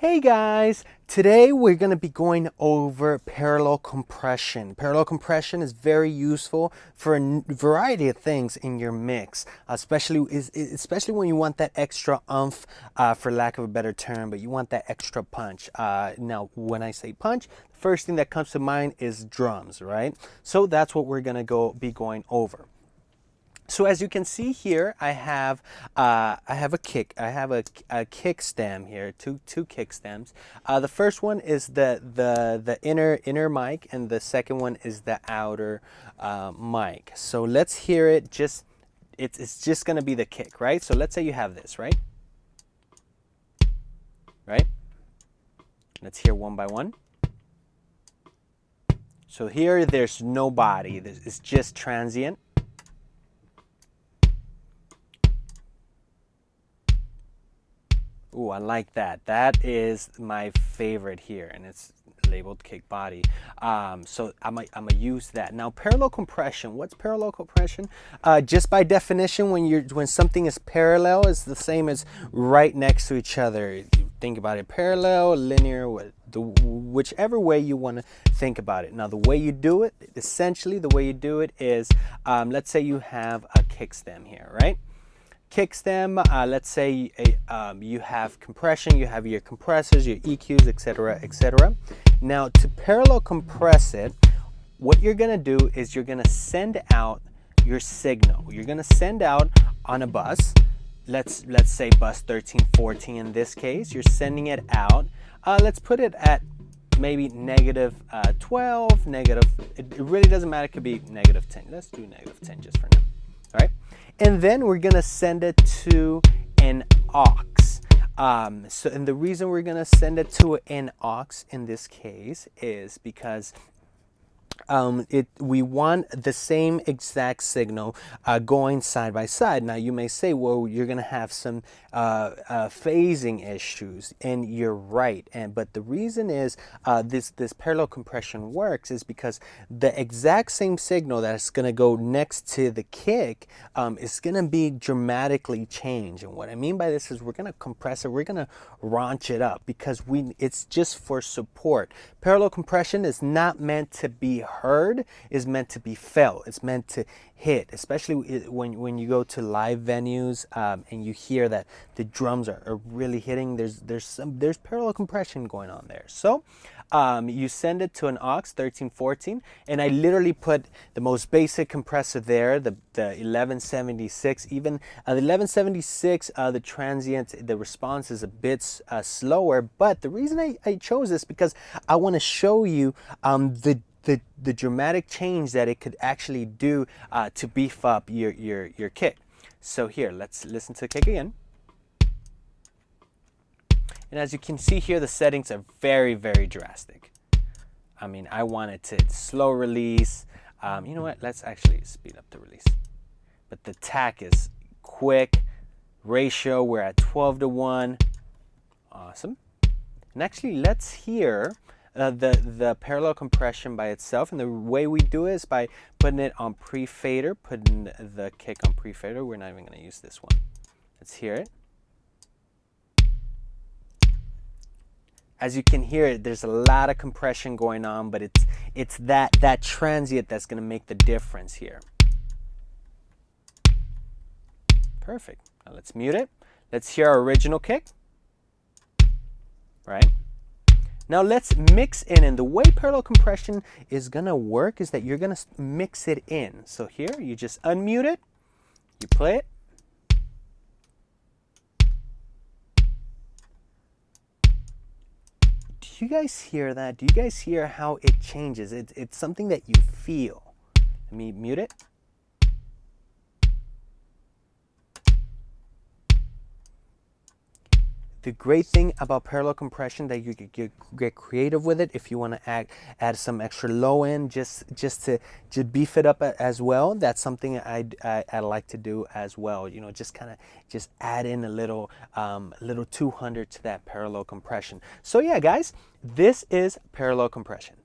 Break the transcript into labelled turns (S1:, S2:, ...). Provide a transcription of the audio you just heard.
S1: Hey guys, today we're going to be going over parallel compression. Parallel compression is very useful for a variety of things in your mix, especially when you want that extra oomph, for lack of a better term, but you want that extra punch. Now, when I say punch, the first thing that comes to mind is drums, right? So that's what we're going to be going over. So as you can see here, I have a kick stem here, two kick stems. The first one is the inner mic, and the second one is the outer mic. So let's hear it. It's just gonna be the kick, right? So let's say you have this, right? Right? Let's hear one by one. So here, there's no body. It's just transient. Ooh, I like that. That is my favorite here, and it's labeled kick body. So I'm gonna use that. Now, parallel compression. What's parallel compression? Just by definition, when something is parallel, it's the same as right next to each other. You think about it, parallel, linear, whichever way you want to think about it. Now, the way you do it, essentially, the way you do it is, let's say you have a kick stem here, right? Kick stem, let's say you have compression, you have your compressors, your EQs, etc., etc. Now, to parallel compress it, what you're going to do is you're going to send out your signal. You're going to send out on a bus, let's say bus 1314 in this case. You're sending it out. Let's put it at maybe negative 12, it really doesn't matter, it could be negative 10. Let's do negative 10 just for now. All right. And then we're going to send it to an aux. And the reason we're going to send it to an aux in this case is because we want the same exact signal going side by side. Now, you may say, well, you're going to have some phasing issues, and you're right. But the reason is this parallel compression works is because the exact same signal that's going to go next to the kick is going to be dramatically changed. And what I mean by this is we're going to compress it, we're going to raunch it up, because it's just for support. Parallel compression is not meant to be heard, is meant to be felt. It's meant to hit, especially when you go to live venues and you hear that the drums are really hitting. There's parallel compression going on there. So you send it to an aux 1314, and I literally put the most basic compressor there, the 1176. Even the 1176, the transient, the response is a bit slower. But the reason I chose this because I want to show you the dramatic change that it could actually do to beef up your kick. So here, let's listen to the kick again. And as you can see here, the settings are very, very drastic. I mean, I want it to slow release. You know what? Let's actually speed up the release. But the tack is quick. Ratio, we're at 12:1. Awesome. And actually, let's hear the parallel compression by itself. And the way we do it is by putting it on pre-fader, putting the kick on pre-fader. We're not even going to use this one. Let's hear it. As you can hear, there's a lot of compression going on, but it's that transient that's going to make the difference here. Perfect. Now let's mute it. Let's hear our original kick. Right? Now let's mix in, and the way parallel compression is going to work is that you're going to mix it in. So here, you just unmute it, you play it. Do you guys hear that? Do you guys hear how it changes? It's something that you feel. Let me mute it. The great thing about parallel compression that you could get creative with it if you want to add some extra low end just to beef it up as well. That's something I like to do as well. You know, just add in a little 200 to that parallel compression. So yeah, guys, this is parallel compression.